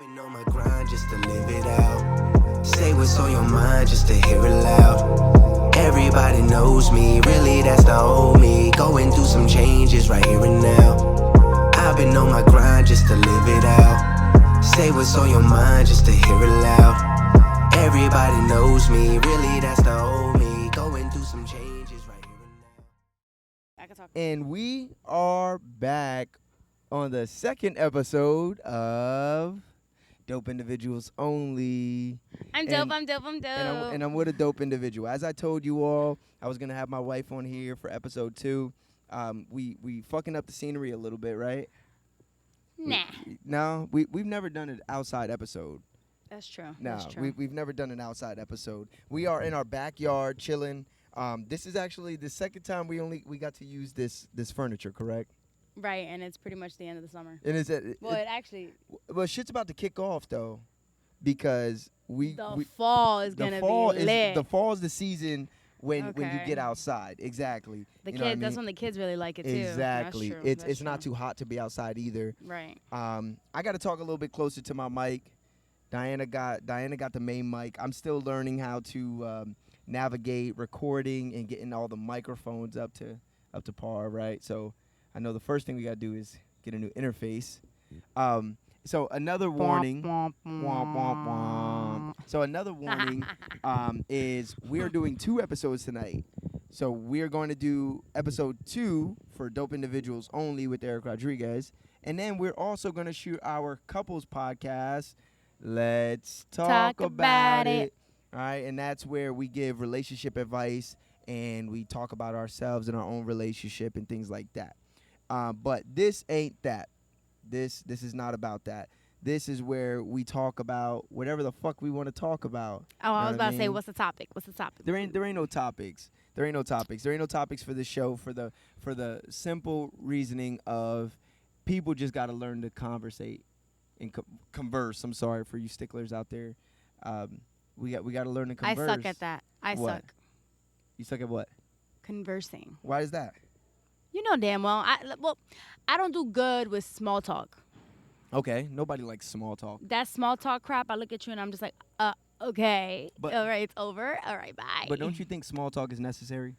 been on my grind just to live it out. Say what's on your mind just to hear it loud. Everybody knows me, really that's the old me. Going through some changes right here and now. I've been on my grind just to live it out. Say what's on your mind just to hear it loud. Everybody knows me, really that's the old me. Going through some changes right here and now. I can talk. And we are back on the second episode of Dope Individuals Only. I'm dope. I'm dope. And I'm with a dope individual. As I told you all, I was gonna have my wife on here for episode 2. We fucking up the scenery a little bit, right? Nah. We've never done an outside episode. That's true. No, That's true. we've never done an outside episode. We are in our backyard chilling. This is actually the second time we got to use this furniture, correct? Right, and it's pretty much the end of the summer. And Well, shit's about to kick off though, because the fall is gonna be lit. The fall is the season when you Okay. get outside. Exactly. The You know what I kids. That's mean? when the kids really like it too. Exactly. That's true. It's That's not true. too hot to be outside either. Right. I got to talk a little bit closer to my mic. Diana got the main mic. I'm still learning how to navigate recording and getting all the microphones up to par, right? So I know the first thing we got to do is get a new interface. So another warning. Womp, womp, womp. So another warning is we are doing 2 episodes tonight. So we are going to do episode 2 for Dope Individuals Only with Eric Rodriguez. And then we're also going to shoot our couples podcast, Let's Talk About It. All right, and that's where we give relationship advice and we talk about ourselves and our own relationship and things like that. But this ain't that. This is not about that. This is where we talk about whatever the fuck we want to talk about. Oh, I was about to say, mean? what's the topic? What's the topic? There ain't no topics. There ain't no topics for the show for the simple reasoning of people just got to learn to conversate and converse. I'm sorry for you sticklers out there. We got to learn to converse. I suck at that. I What? suck. You suck at what? Conversing. Why is that? You know damn well. I don't do good with small talk. Okay, nobody likes small talk. That small talk crap, I look at you and I'm just like, okay. But- all right, it's over. All right, bye. But don't you think small talk is necessary?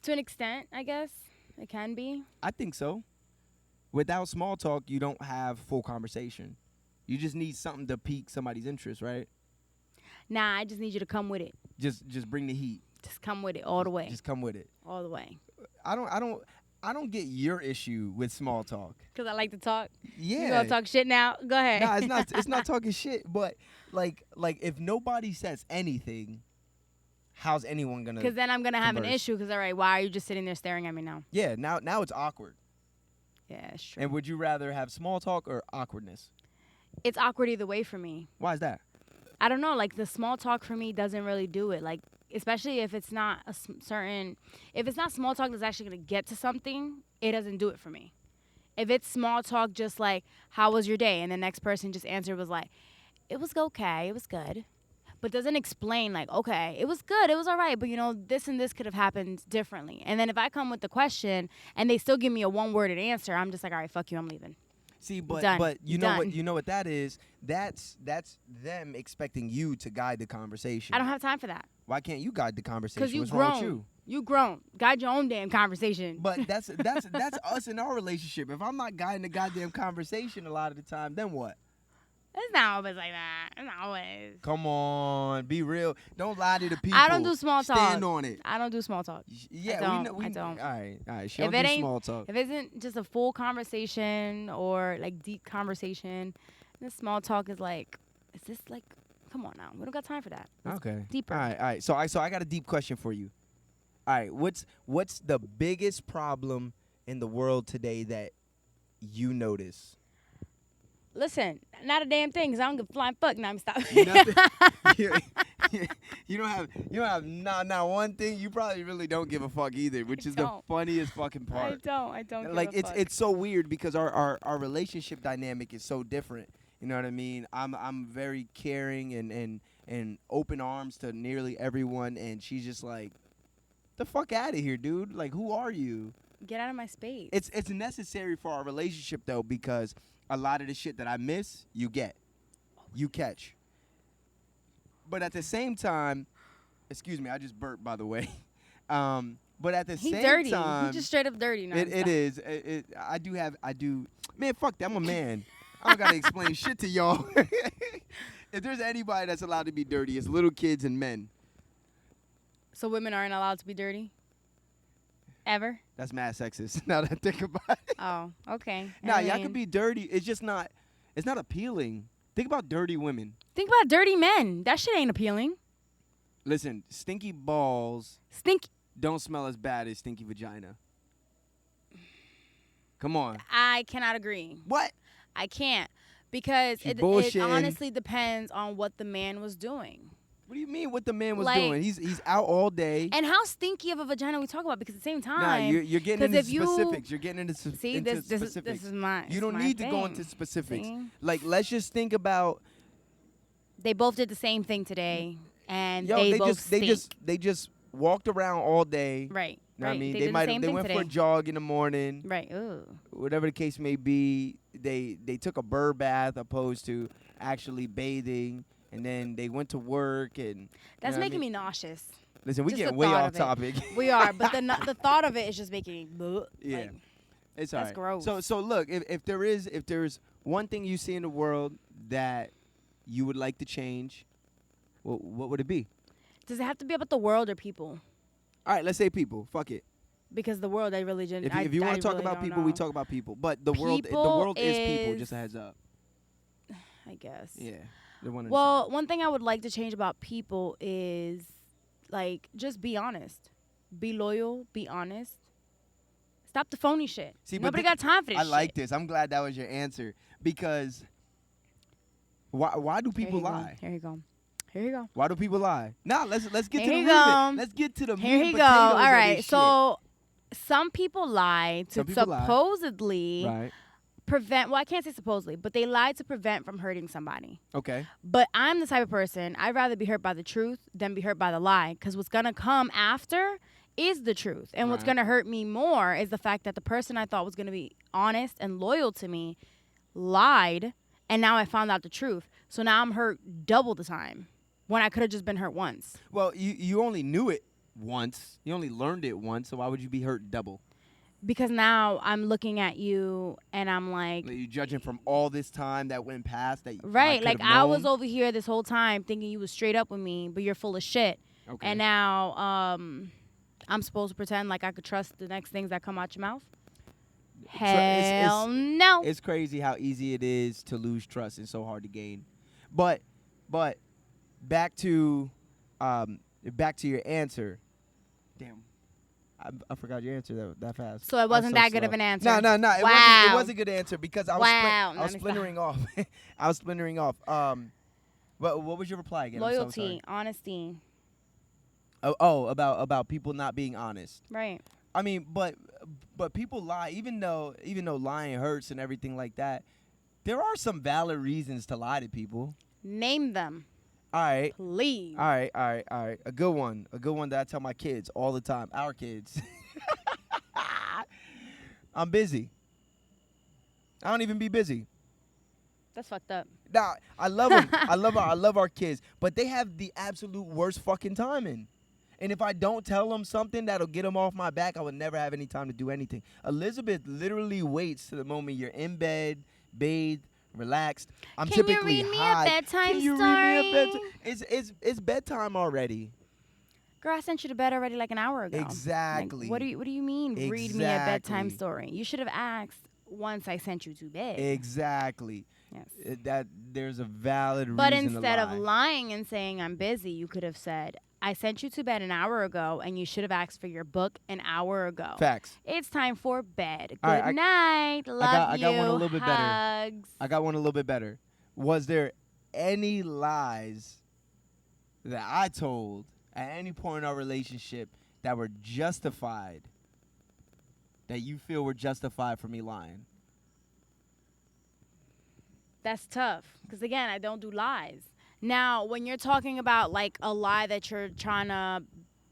To an extent, I guess. It can be. I think so. Without small talk, you don't have full conversation. You just need something to pique somebody's interest, right? Nah, I just need you to come with it. Just bring the heat. Just come with it all the way. Just come with it. All the way. I don't get your issue with small talk. Because I like to talk. Yeah. You gonna talk shit now? Go ahead. No, it's not talking shit, but like if nobody says anything, how's anyone gonna Because then I'm going to have an converse? issue. Because, all right, why are you just sitting there staring at me now? Yeah, now it's awkward. Yeah, it's true. And would you rather have small talk or awkwardness? It's awkward either way for me. Why is that? I don't know. Like, the small talk for me doesn't really do it. Like, especially if it's not if it's not small talk that's actually going to get to something, it doesn't do it for me. If it's small talk just like, how was your day? And the next person just answered was like, it was okay. It was good. But doesn't explain like, okay, it was good. It was all right. But, you know, this and this could have happened differently. And then if I come with the question and they still give me a one-worded answer, I'm just like, all right, fuck you. I'm leaving. See, but Done. you know Done. what that is? That's them expecting you to guide the conversation. I don't have time for that. Why can't you guide the conversation? Because you What's wrong with grown. you? You grown. Guide your own damn conversation. But that's us in our relationship. If I'm not guiding the goddamn conversation a lot of the time, then what? It's not always like that. It's not always. Come on, be real. Don't lie to the people. I don't do small talk. Stand on it. I don't do small talk. Yeah, I we know. I don't. All right. She If don't it do ain't- small talk. If it isn't just a full conversation or like deep conversation, this small talk is like, is this like, come on now. We don't got time for that. Let's Okay. Deeper. All right. So I got a deep question for you. All right. What's the biggest problem in the world today that you notice? Listen, not a damn thing, because I don't give a flying fuck. Now I'm stopping. Nothing. You don't have not one thing. You probably really don't give a fuck either, which is the don't. funniest fucking part. I don't Like give a fuck. it's so weird because our relationship dynamic is so different. You know what I mean? I'm very caring and open arms to nearly everyone, and she's just like, the fuck out of here, dude. Like, who are you? Get out of my space. It's necessary for our relationship though, because a lot of the shit that I miss, you catch. But at the same time, excuse me, I just burped, by the way. But at the He's same dirty. time, He's just straight up dirty now. it is. I do. Man, fuck that. I'm a man. I don't gotta explain shit to y'all. If there's anybody that's allowed to be dirty, it's little kids and men. So women aren't allowed to be dirty? Ever? That's mad sexist. Now that I think about it. Oh, okay. Nah, y'all can be dirty. It's just not. It's not appealing. Think about dirty women. Think about dirty men. That shit ain't appealing. Listen, stinky balls Stink. don't smell as bad as stinky vagina. Come on. I cannot agree. What? I can't. Because She it bullshitting. honestly depends on what the man was doing. What do you mean what the man was Like- doing? He's out all day. And how stinky of a vagina we talk about, because at the same Nah, time, you're getting 'cause into if you- specifics. You're getting into see, into this is specifics. my. You don't my need to go thing. into specifics. See? Like, let's just think about They both did the same thing today, and yo. they both stink. They just walked around all day. Right. You know what I right. mean? They They did might the same they thing went today. for a jog in the morning. Right. Ooh. Whatever the case may be, they took a bird bath opposed to actually bathing, and then they went to work and. That's making me nauseous. Listen, we just getting the way thought off of it. topic. We are, but the thought of it is just making me. Bleh, Yeah. like, It's all That's right. gross. So look, if there's one thing you see in the world that you would like to change, what would it be? does it have to be about the world or people? All right, let's say people. Fuck it. Because the world, I really didn't. If you want to talk really about don't people, we know. talk about people. But the world People is people. is- Just a heads up. I guess. Yeah. They're one and the Well, one thing I would like to change about people is, like, just be honest, be loyal, be honest. Stop the phony shit. See, but Nobody thi- got time for this. I like shit. this. I'm glad that was your answer, because why do people lie? Here you go. Here you go. Why do people lie? Nah, let's get to Here the you root of go. it. Let's get to the Here meat you and go. potatoes All of right. this So some people lie to Some people lie. supposedly shit. Right. prevent. Well, I can't say supposedly, but they lie to prevent from hurting somebody. Okay. But I'm the type of person, I'd rather be hurt by the truth than be hurt by the lie. Because what's going to come after is the truth. And what's Right. going to hurt me more is the fact that the person I thought was going to be honest and loyal to me lied. And now I found out the truth. So now I'm hurt double the time when I could have just been hurt once. Well, you only knew it once. You only learned it once. So why would you be hurt double? Because now I'm looking at you and I'm like, Like, you judging from all this time that went past that. right, like could've I was known? over here this whole time thinking you was straight up with me, but you're full of shit. Okay. And now I'm supposed to pretend like I could trust the next things that come out your mouth? Hell no. It's crazy how easy it is to lose trust and so hard to gain. But back to your answer. Damn. I forgot your answer that fast. So it wasn't that good of an answer. No. It Wow. wasn't a good answer because I was Wow. I was Let me splintering off. I was splintering off. What was your reply again? I'm so sorry. Loyalty, honesty. About people not being honest. Right. I mean, but people lie, even though lying hurts and everything like that. There are some valid reasons to lie to people. Name them, All right. please. All right. A good one that I tell my kids all the time. Our kids. I'm busy. I don't even be busy. That's fucked up. Nah, I love them. I love our kids, but they have the absolute worst fucking timing. And if I don't tell them something that'll get them off my back, I would never have any time to do anything. Elizabeth literally waits to the moment you're in bed, bathed, relaxed. I'm Can you typically read me a high. bedtime Can you read me a story? bedtime? It's bedtime already. Girl, I sent you to bed already like an hour ago. Exactly. Like, what do you mean? Read me a bedtime Exactly. story. You should have asked once I sent you to bed. Exactly. Yes. That there's a valid But reason instead to of lie. lying and saying I'm busy, you could have said, I sent you to bed an hour ago and you should have asked for your book an hour ago. Facts. It's time for bed. Good All right, night. Love I got you. one a little bit better. Hugs. I got one a little bit better. Was there any lies that I told at any point in our relationship that were justified, that you feel were justified for me lying? That's tough. Because, again, I don't do lies. Now, when you're talking about, like, a lie that you're trying to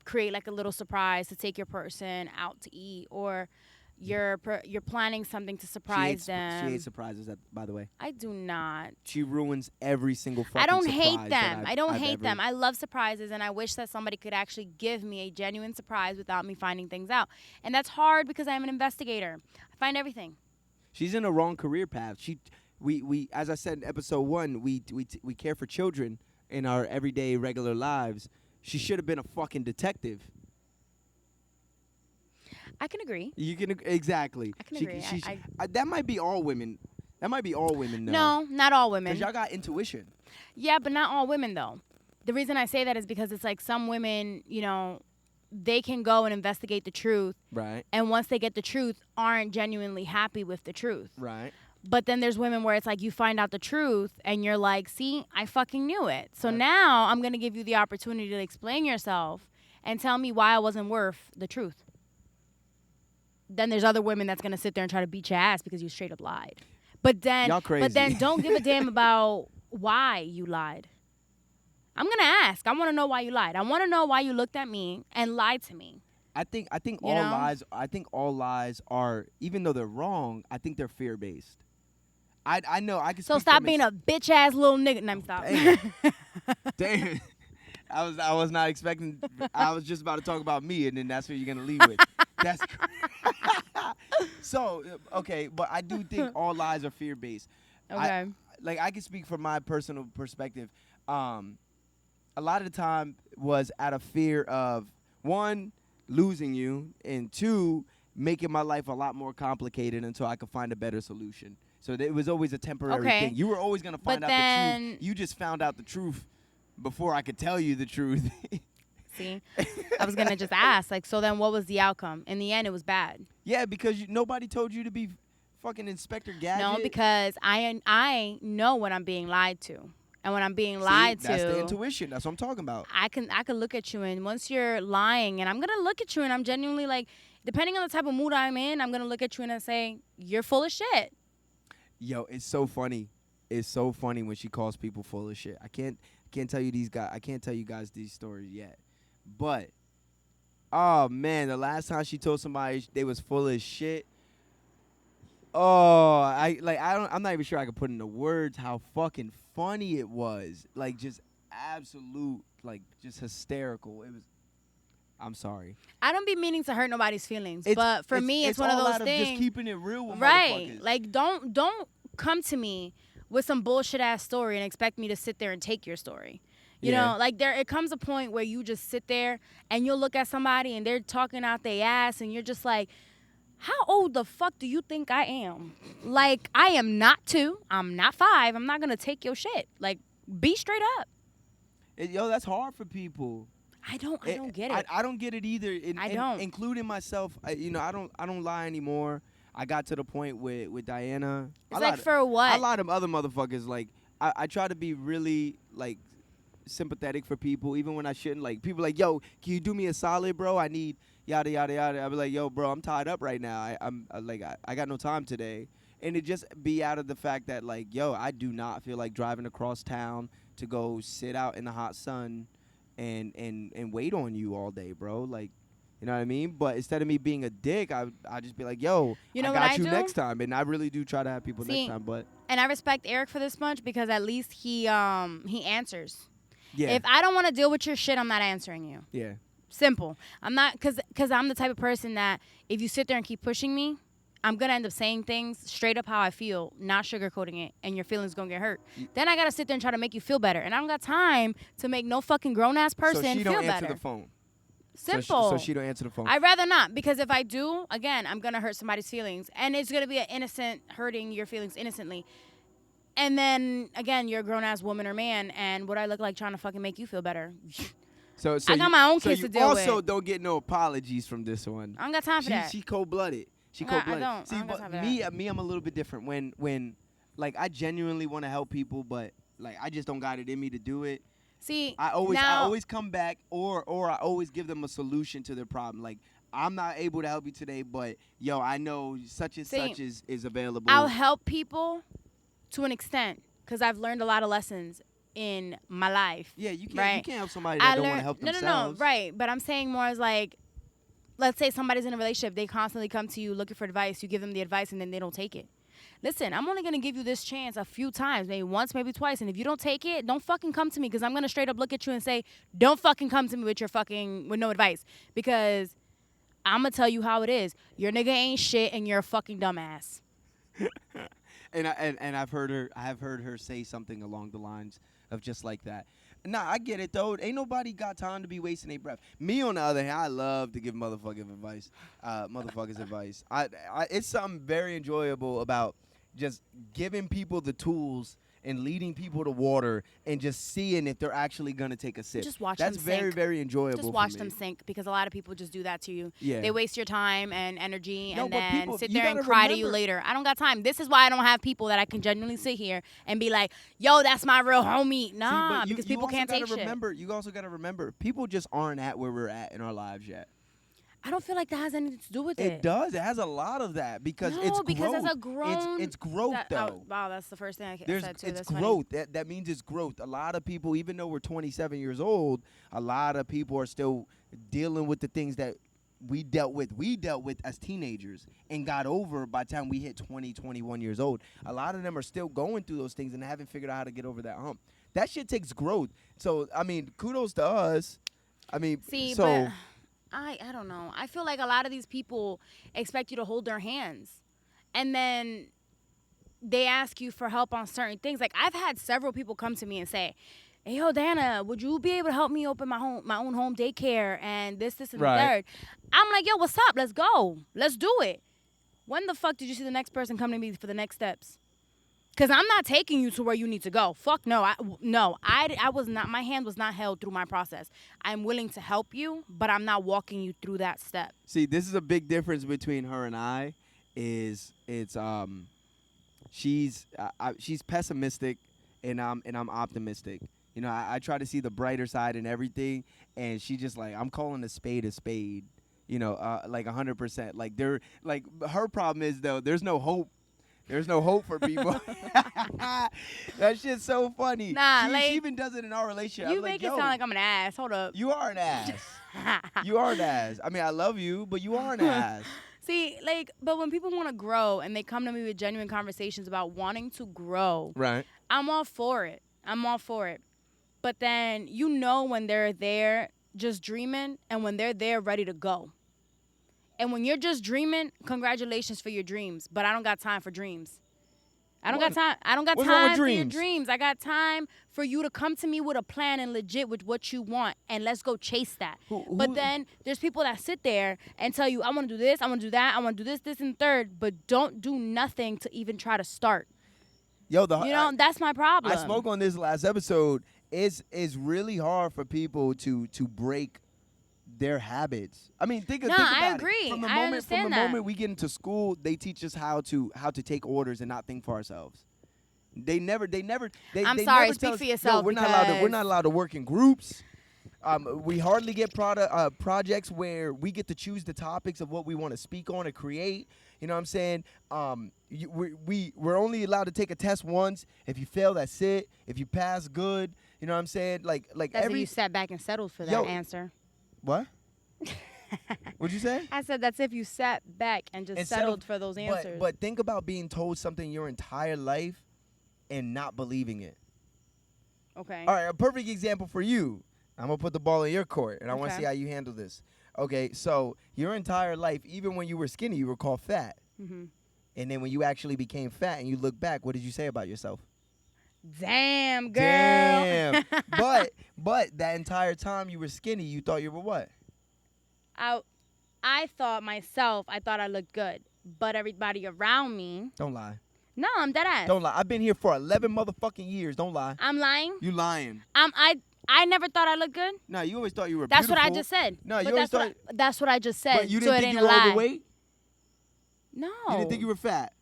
create, like, a little surprise to take your person out to eat or you're planning something to surprise them. She hates surprises, by the way. I do not. She ruins every single fucking I don't surprise hate that them. I don't I've hate ever- them. I love surprises, and I wish that somebody could actually give me a genuine surprise without me finding things out. And that's hard because I'm an investigator. I find everything. She's in a wrong career path. We as I said in episode 1, we care for children in our everyday regular lives. She should have been a fucking detective. I can agree. You can exactly. I can agree. That might be all women. That might be all women. No, not all women. Because y'all got intuition. Yeah, but not all women, though. The reason I say that is because it's like some women, you know, they can go and investigate the truth. Right. And once they get the truth, aren't genuinely happy with the truth. Right. But then there's women where it's like you find out the truth and you're like, see, I fucking knew it. So now I'm going to give you the opportunity to explain yourself and tell me why I wasn't worth the truth. Then there's other women that's going to sit there and try to beat your ass because you straight up lied. But then, Y'all crazy. But then don't give a damn about why you lied. I'm going to ask. I want to know why you lied. I want to know why you looked at me and lied to me. I think You all know? lies. I think all lies are, even though they're wrong, I think they're fear based. I know I can. So speak stop from being a bitch ass little nigga. No, stop. Damn. I was not expecting. I was just about to talk about me, and then that's what you're gonna leave with. That's so okay, but I do think all lies are fear based. Okay. I can speak from my personal perspective. A lot of the time was out of fear of 1, losing you, and 2, making my life a lot more complicated until I could find a better solution. So it was always a temporary Okay. thing. You were always gonna find But out the then- truth. You just found out the truth before I could tell you the truth. See, I was gonna just ask, like, so then what was the outcome? In the end, it was bad. Yeah, because nobody told you to be fucking Inspector Gadget. No, because I know when I'm being lied to, and when I'm being lied to, That's the intuition. That's what I'm talking about. I can look at you, and once you're lying, and I'm gonna look at you, and I'm genuinely like, depending on the type of mood I'm in, I'm gonna look at you and I say, you're full of shit. Yo, it's so funny. It's so funny when she calls people full of shit. I can't tell you guys these stories yet. But oh man, the last time she told somebody they was full of shit. Oh, I'm not even sure I could put into words how fucking funny it was. Like just absolute, like just hysterical. It was. I'm sorry. I don't be meaning to hurt nobody's feelings, but for me, it's one of all those out things. Of just keeping it real with Right. motherfuckers. Like, don't come to me with some bullshit ass story and expect me to sit there and take your story. You Yeah. know, like it comes a point where you just sit there and you'll look at somebody and they're talking out their ass and you're just like, how old the fuck do you think I am? Like, I am not 2. I'm not 5. I'm not going to take your shit. Like, be straight up. Yo, that's hard for people. I don't get it. I don't get it either. I don't. Including myself. I don't lie anymore. I got to the point with Diana. It's like, for what? I lie to other motherfuckers. Like I try to be really like sympathetic for people, even when I shouldn't. Like people like, yo, can you do me a solid, bro? I need yada yada yada. I be like, yo, bro, I'm tied up right now. I got no time today. And it just be out of the fact that like, yo, I do not feel like driving across town to go sit out in the hot sun and wait on you all day, bro. Like, you know what I mean? But instead of me being a dick, I just be like, yo, You know I what got I you do? next time. And I really do try to have people See, next time. But And I respect Eric for this much because at least he answers. yeah, If I don't want to deal with your shit, I'm not answering you. yeah. Simple. I'm not, because I'm the type of person that if you sit there and keep pushing me, I'm going to end up saying things straight up how I feel, not sugarcoating it, and your feelings going to get hurt. Then I got to sit there and try to make you feel better. And I don't got time to make no fucking grown-ass person so she feel don't better. answer the phone. Simple. So she don't answer the phone. I'd rather not, because if I do, again, I'm going to hurt somebody's feelings. And it's going to be an innocent, hurting your feelings innocently. And then, again, you're a grown-ass woman or man, and what I look like trying to fucking make you feel better. So I got my own kids to deal with. Also, don't get no apologies from this one. I don't got time for that. She cold-blooded. She I cold-blooded. don't. See, I don't got but time for me, I'm a little bit different. When, like, I genuinely want to help people, but like, I just don't got it in me to do it. See, I now, always come back, or I always give them a solution to their problem. Like, I'm not able to help you today, but yo, I know such and such is available. I'll help people to an extent because I've learned a lot of lessons in my life. Yeah, you can't right? you can't help somebody that don't want to help no, themselves. right. But I'm saying more as like, let's say somebody's in a relationship, they constantly come to you looking for advice. You give them the advice and then they don't take it. Listen, I'm only going to give you this chance a few times, maybe once, maybe twice. And if you don't take it, don't fucking come to me because I'm going to straight up look at you and say, don't fucking come to me with no advice. Because I'm going to tell you how it is. Your nigga ain't shit and you're a fucking dumbass. And I've heard her say something along the lines of just like that. Nah, I get it though. Ain't nobody got time to be wasting their breath. Me on the other hand, I love to give motherfuckers advice. It's something very enjoyable about just giving people the tools and leading people to water and just seeing if they're actually gonna take a sip. Just watch That's them very, sink. very enjoyable. Just watch them sink because a lot of people just do that to you. Yeah. They waste your time and energy No, and but then people- sit you there and gotta cry to you remember- later. I don't got time. This is why I don't have people that I can genuinely sit here and be like, yo, that's my real homie. Nah, See, but because people can't take shit. You also gotta remember, people just aren't at where we're at in our lives yet. I don't feel like that has anything to do with It does. It has a lot of that because No, it's because growth. as a grown- it's growth though. Wow, that's the first thing I said too. It's That's growth. That means it's growth. A lot of people, even though we're 27 years old, a lot of people are still dealing with the things that we dealt with as teenagers and got over by the time we hit 20, 21 years old. A lot of them are still going through those things and haven't figured out how to get over that hump. That shit takes growth. So, I mean, kudos to us. I mean, but I don't know. I feel like a lot of these people expect you to hold their hands. And then they ask you for help on certain things. Like I've had several people come to me and say, hey, yo, Dana, would you be able to help me open my own home daycare and this, and Right. the third? I'm like, yo, what's up? Let's go. Let's do it. When the fuck did you see the next person come to me for the next steps? Because I'm not taking you to where you need to go. Fuck no. I was not, my hand was not held through my process. I'm willing to help you, but I'm not walking you through that step. See, this is a big difference between her and I. She's pessimistic and I'm optimistic. You know, I try to see the brighter side in everything, and she just like, I'm calling a spade a spade. You know, like 100%. Like her problem is though, there's no hope. There's no hope for people. That shit's so funny. Nah, she like, even does it in our relationship. You I'm make like, it sound like I'm an ass. Hold up. you are an ass. You are an ass. I mean, I love you, but you are an ass. See, like, but when people want to grow and they come to me with genuine conversations about wanting to grow, Right. I'm all for it. But then you know when they're there just dreaming and when they're there ready to go. And when you're just dreaming, congratulations for your dreams. But I don't got time for dreams. I don't got time What's wrong with for your dreams? dreams. I got time for you to come to me with a plan and legit with what you want, and let's go chase that. But then there's people that sit there and tell you, I want to do this, I want to do that, I want to do this, and third, but don't do nothing to even try to start. Yo, That's my problem. I spoke on this last episode. It's really hard for people to break their habits. I mean, think about I it. agree. From the I understand that. moment we get into school, they teach us how to take orders and not think for ourselves. They never. I'm they sorry. never Speak tell us, for yourself. "Yo, we're not allowed to work in groups. We hardly get projects where we get to choose the topics of what we want to speak on and create. You know what I'm saying? We're only allowed to take a test once. If you fail, that's it. If you pass, good. You know what I'm saying? Like That's if you sat back and settled for that answer. What? What'd you say? I said that's if you sat back and just settled for those answers. But think about being told something your entire life and not believing it. Okay. All right, a perfect example for you. I'm going to put the ball in your court, and I want to Okay. see how you handle this. Okay, so your entire life, even when you were skinny, you were called fat. Mm-hmm. And then when you actually became fat and you look back, what did you say about yourself? Damn, girl. Damn. but that entire time you were skinny, you thought you were what? I thought I looked good. But everybody around me. Don't lie. No, I'm dead ass. Don't lie. I've been here for 11 motherfucking years. Don't lie. I'm lying. You lying. I never thought I looked good. No, you always thought you were That's beautiful. what I just said. No, But you always thought. that's what I just said. But you so didn't it think ain't you were a lie. overweight? No. You didn't think you were fat?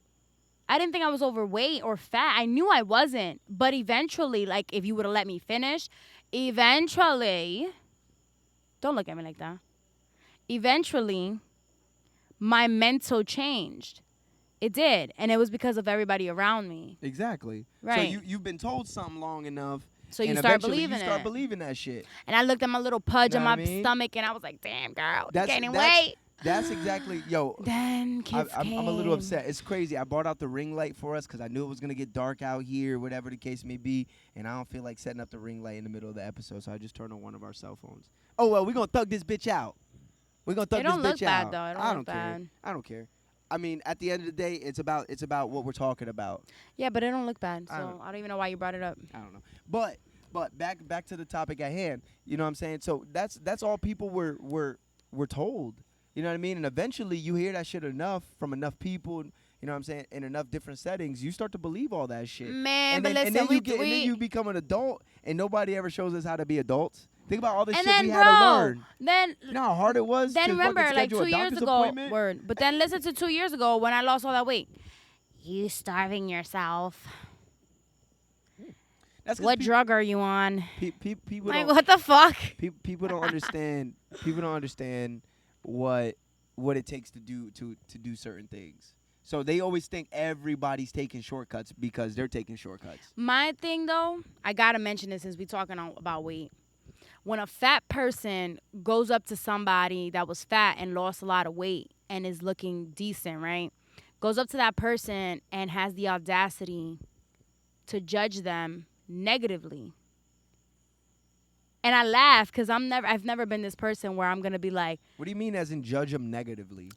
I didn't think I was overweight or fat. I knew I wasn't. But eventually, like, if you would have let me finish, eventually, don't look at me like that. Eventually, my mental changed. It did. And it was because of everybody around me. Exactly. Right. So you've been told something long enough. So you and start eventually believing you start it. believing that shit. And I looked at my little pudge Know on what my I mean? stomach, and I was like, damn, girl, you gaining That's- weight. That's exactly, yo. Then kids I'm a little came. upset. It's crazy. I brought out the ring light for us because I knew it was gonna get dark out here, whatever the case may be, and I don't feel like setting up the ring light in the middle of the episode, so I just turned on one of our cell phones. Oh well, we're gonna thug this bitch out. We're gonna thug It this don't look bitch bad out. though. It don't I look don't care. bad. I don't care. I mean, at the end of the day, it's about what we're talking about. Yeah, but it don't look bad. I So don't- I don't even know why you brought it up. I don't know. But back to the topic at hand. You know what I'm saying? So that's all people were told. You know what I mean? And eventually you hear that shit enough from enough people, you know what I'm saying, in enough different settings, you start to believe all that shit. Man, and but then, listen, and then we you become an adult and nobody ever shows us how to be adults. Think about all this and shit then we had to bro, learn. then You know how hard it was then to remember fucking like schedule 2 a years doctor's ago. appointment? Word. But then listen to 2 years ago when I lost all that weight. You starving yourself. That's 'cause What drug are you on? people Like don't, what the fuck? people don't understand. People don't understand what it takes to do certain things. So they always think everybody's taking shortcuts because they're taking shortcuts. My thing though, I gotta mention this since we talking about weight. When a fat person goes up to somebody that was fat and lost a lot of weight and is looking decent, right? Goes up to that person and has the audacity to judge them negatively. And I laugh because I've never been this person where I'm gonna be like What do you mean as in judge them negatively?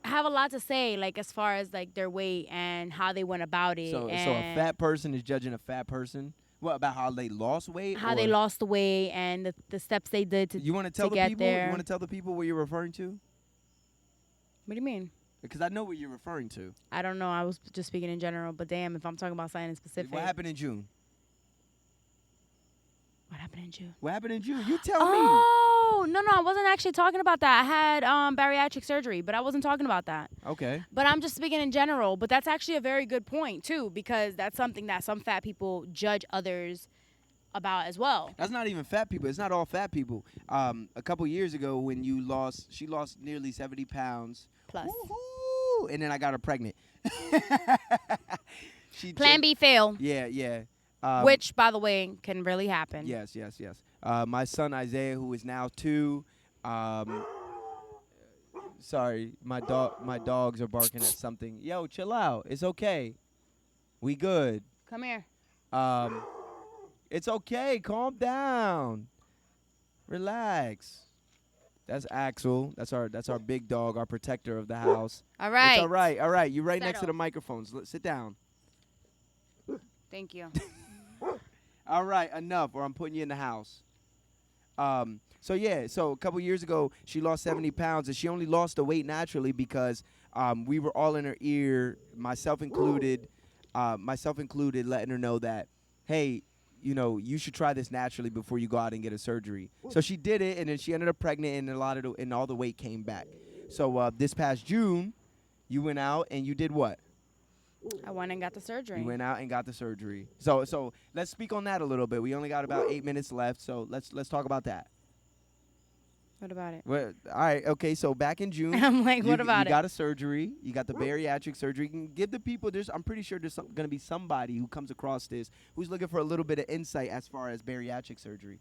have a lot to say, like as far as like their weight and how they went about it. So a and fat person is judging a fat person? What about how they lost weight? how they or- lost the weight and the steps they did to You want to tell the get people? there. You want to tell the people what you're referring to? What do you mean? Because I know what you're referring to. I don't know. I was just speaking in general, but damn, if I'm talking about something specific. What happened in June? What happened in June? What happened in June? You tell me. Oh, no, I wasn't actually talking about that. I had bariatric surgery, but I wasn't talking about that. Okay. But I'm just speaking in general. But that's actually a very good point, too, because that's something that some fat people judge others about as well. That's not even fat people. It's not all fat people. A couple years ago when she lost nearly 70 pounds. Plus. Woohoo! And then I got her pregnant. Plan B fail, Yeah. which, by the way, can really happen. Yes. My son Isaiah, who is now 2. Sorry, my dogs are barking at something. Yo, chill out. It's okay. We good. Come here. It's okay. Calm down. Relax. That's Axel. That's our big dog, our protector of the house. All right. It's all right. All right. You're right next to Settle. the microphones. Sit down. Thank you. All right, enough, or I'm putting you in the house. So a couple years ago, she lost 70 pounds, and she only lost the weight naturally because we were all in her ear, myself included, letting her know that, hey, you know, you should try this naturally before you go out and get a surgery. So she did it, and then she ended up pregnant, and all the weight came back. So this past June, you went out and you did what? I went and got the surgery. You went out and got the surgery. So let's speak on that a little bit. We only got about 8 minutes left, so let's talk about that. What about it? Well, all right, okay. So back in June, I'm like, what about you it? got a surgery. You got the bariatric surgery. You can give the people. I'm pretty sure there's going to be somebody who comes across this who's looking for a little bit of insight as far as bariatric surgery.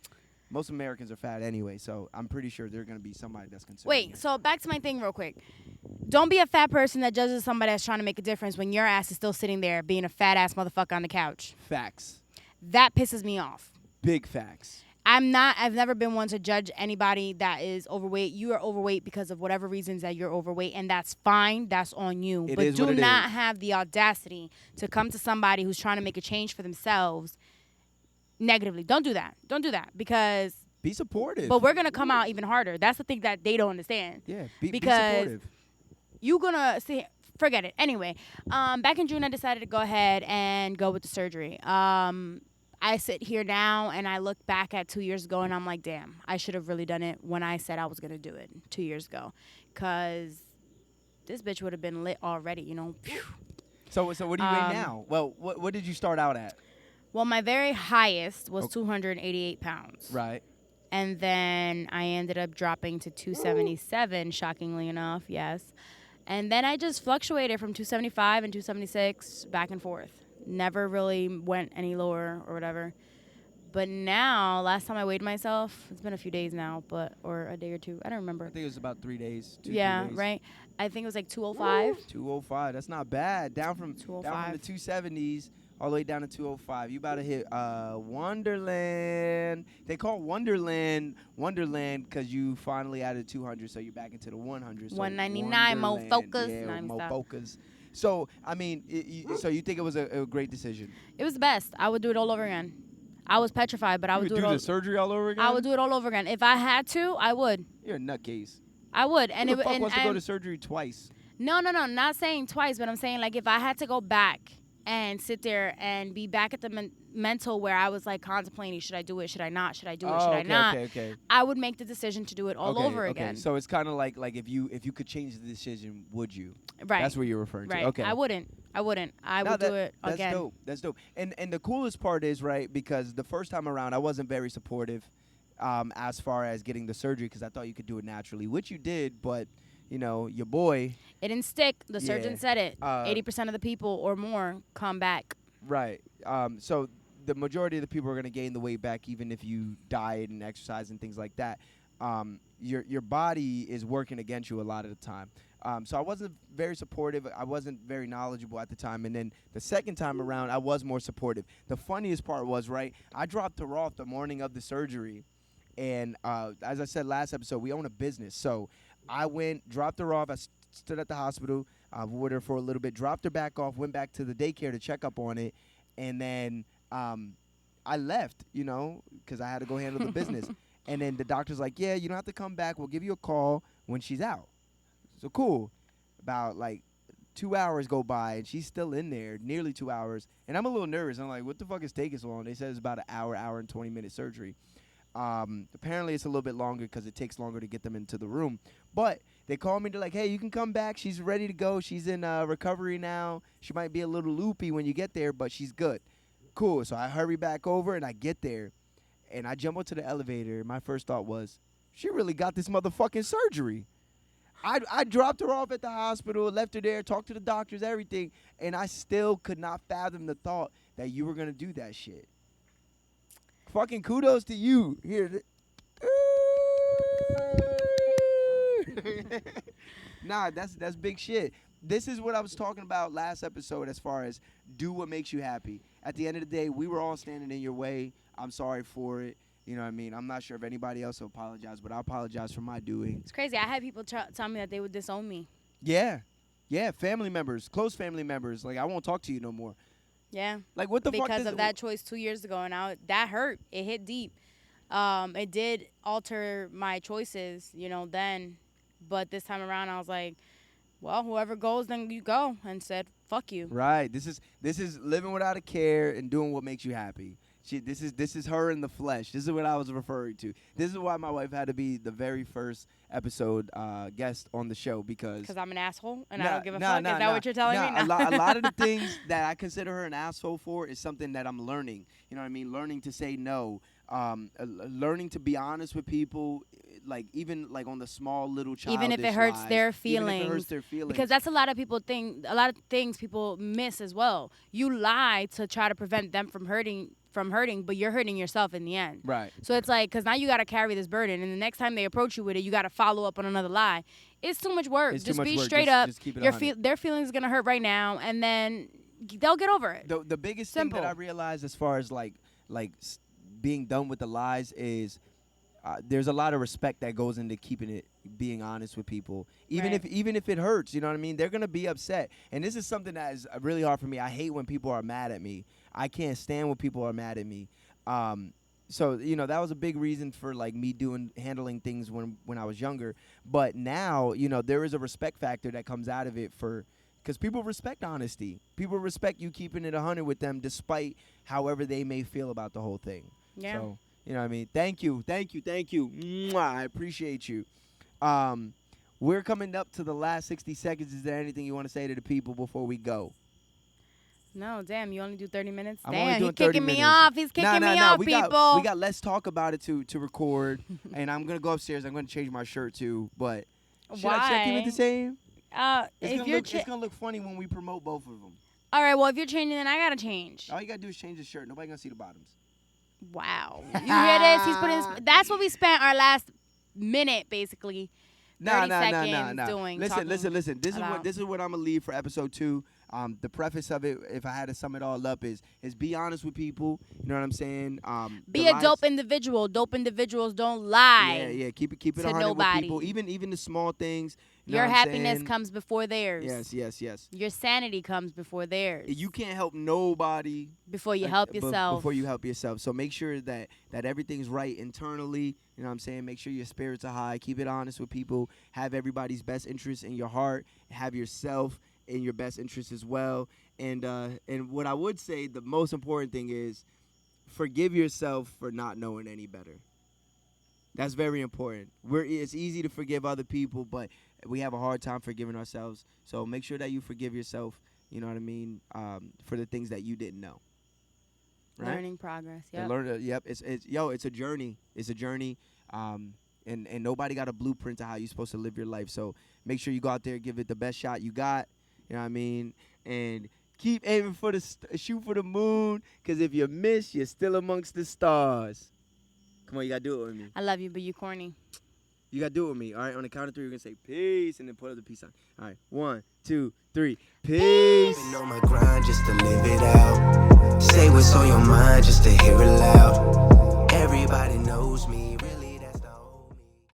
Most Americans are fat anyway, so I'm pretty sure there's going to be somebody that's concerned. Wait, so back to my thing real quick. Don't be a fat person that judges somebody that's trying to make a difference when your ass is still sitting there being a fat ass motherfucker on the couch. Facts. That pisses me off. Big facts. I've never been one to judge anybody that is overweight. You are overweight because of whatever reasons that you're overweight, and that's fine. That's on you. It but is do what it not is. have the audacity to come to somebody who's trying to make a change for themselves negatively. Don't do that. Don't do that because Be supportive. but we're going to come out even harder. That's the thing that they don't understand. yeah, be because supportive. You gonna see, forget it. Anyway, back in June, I decided to go ahead and go with the surgery. I sit here now and I look back at 2 years ago and I'm like, damn, I should have really done it when I said I was gonna do it 2 years ago, cause this bitch would have been lit already, you know. Phew. So what do you weigh now? Well, what did you start out at? Well, my very highest was Okay. 288 pounds. Right. And then I ended up dropping to 277, shockingly enough, yes. And then I just fluctuated from 275 and 276 back and forth. Never really went any lower or whatever. But now, last time I weighed myself, it's been a few days now, or a day or two. I don't I remember. think it was about 3 days. 3 Yeah, days. right. I think it was like 205. 205. That's not bad. Down from the 205. 270s all the way down to 205. You about to hit Wonderland. They call Wonderland because you finally added 200, so you're back into the 100. So 199 Wonderland. mofocus. Yeah, Nah, let me stop. mofocus. So, I mean, so you think it was a great decision? It was the best. I would do it all over again. I was petrified, but I would do it all. the surgery all over again? I would do it all over again. If I had to, I would. You're a nutcase. I would. And Who the it fuck wants to go to surgery twice? No. Not saying twice, but I'm saying like if I had to go back and sit there and be back at the mental where I was like contemplating, should I do it? Should I not? Should I do it? Should I not? Okay. I would make the decision to do it all over again. So it's kind of like if you could change the decision, would you? Right. That's what you're referring to. Right. Okay. I wouldn't. I would do it again. That's dope. And the coolest part is, right, because the first time around I wasn't very supportive as far as getting the surgery because I thought you could do it naturally, which you did, but you know, your boy. It didn't stick. The surgeon Yeah. said it. 80% of the people or more come back. Right. So the majority of the people are going to gain the weight back even if you diet and exercise and things like that. Your body is working against you a lot of the time. So I wasn't very supportive. I wasn't very knowledgeable at the time. And then the second time around, I was more supportive. The funniest part was, right, I dropped her off the morning of the surgery. And as I said last episode, we own a business. So I went, dropped her off. I stood at the hospital with her for a little bit, dropped her back off, went back to the daycare to check up on it. And then I left, you know, because I had to go handle the business. And then the doctor's like, yeah, you don't have to come back. We'll give you a call when she's out. So cool. About like 2 hours go by, and she's still in there, nearly 2 hours. And I'm a little nervous. I'm like, what the fuck is taking so long? They said it's about an hour and 20-minute surgery. Apparently it's a little bit longer because it takes longer to get them into the room. But they called me. They're like, hey, you can come back. She's ready to go. She's in recovery now. She might be a little loopy when you get there, but she's good. Cool. So I hurry back over, and I get there. And I jump onto the elevator. My first thought was, she really got this motherfucking surgery. I dropped her off at the hospital, left her there, talked to the doctors, everything, and I still could not fathom the thought that you were going to do that shit. Fucking kudos to you. Here. Nah, that's big shit. This is what I was talking about last episode as far as do what makes you happy. At the end of the day, we were all standing in your way. I'm sorry for it. You know what I mean? I'm not sure if anybody else will apologize, but I apologize for my doing. It's crazy. I had people tell me that they would disown me. Yeah. Yeah, family members, close family members. Like, I won't talk to you no more. Yeah. Like, what the fuck? Because of that choice 2 years ago, and that hurt. It hit deep. It did alter my choices, you know, then. But this time around, I was like, well, whoever goes, then you go. And said, fuck you. Right. This is living without a care and doing what makes you happy. This is her in the flesh. This is what I was referring to. This is why my wife had to be the very first episode guest on the show because I'm an asshole and I don't give a fuck. Is that what you're telling me? A lot of the things that I consider her an asshole for is something that I'm learning. You know what I mean? Learning to say no. Learning to be honest with people, like even like on the small little childish even if it hurts lies, their feelings. Even if it hurts their feelings. Because that's a lot of things people miss as well. You lie to try to prevent them from hurting, but you're hurting yourself in the end. Right. So it's like, because now you got to carry this burden, and the next time they approach you with it, you got to follow up on another lie. It's too much work. Just be straight up. Just keep it their feelings are going to hurt right now, and then they'll get over it. The biggest thing that I realized as far as like being done with the lies is there's a lot of respect that goes into being honest with people, even if it hurts. You know what I mean? They're gonna be upset, and this is something that is really hard for me. I hate when people are mad at me. I can't stand when people are mad at me. So you know that was a big reason for like me handling things when I was younger. But now you know there is a respect factor that comes out of it because people respect honesty. People respect you keeping it 100 with them despite however they may feel about the whole thing. Yeah. So, you know what I mean? Thank you. Mwah, I appreciate you. We're coming up to the last 60 seconds. Is there anything you want to say to the people before we go? No, damn, you only do 30 minutes? I'm only Damn, doing he's kicking 30 me minutes. off. He's kicking me off, people. We got Let's Talk About It to record, and I'm going to go upstairs. I'm going to change my shirt, too. But should I check in with the same? It's going to look funny when we promote both of them. All right, well, if you're changing, then I got to change. All you got to do is change the shirt. Nobody going to see the bottoms. Wow. You hear this? He's putting. That's what we spent our last minute, basically. 30 seconds doing. Listen. This about. is what I'm gonna leave for episode 2. The preface of it, if I had to sum it all up, is be honest with people. You know what I'm saying? Be a dope individual. Dope individuals don't lie. Yeah. Keep it to 100 nobody. with people. Even the small things. You know Your what I'm happiness saying? comes before theirs. Yes. Your sanity comes before theirs. You can't help nobody before you help yourself. Before you help yourself. So make sure that everything's right internally. You know what I'm saying? Make sure your spirits are high. Keep it honest with people. Have everybody's best interests in your heart. Have yourself in your best interest as well. And what I would say, the most important thing is forgive yourself for not knowing any better. That's very important. It's easy to forgive other people, but we have a hard time forgiving ourselves. So make sure that you forgive yourself, you know what I mean, for the things that you didn't know. Right? Learning progress. Yep. Yep. It's a journey. It's a journey. And nobody got a blueprint to how you're supposed to live your life. So make sure you go out there, give it the best shot you got. You know what I mean? And keep aiming for shoot for the moon, because if you miss, you're still amongst the stars. Come on, you got to do it with me. I love you, but you corny. You got to do it with me. All right, on the count of 3, we're going to say peace and then put up the peace sign. All right, 1, 2, 3. Peace. Been on my grind just to live it out. Say what's on your mind just to hear it loud. Everybody knows me.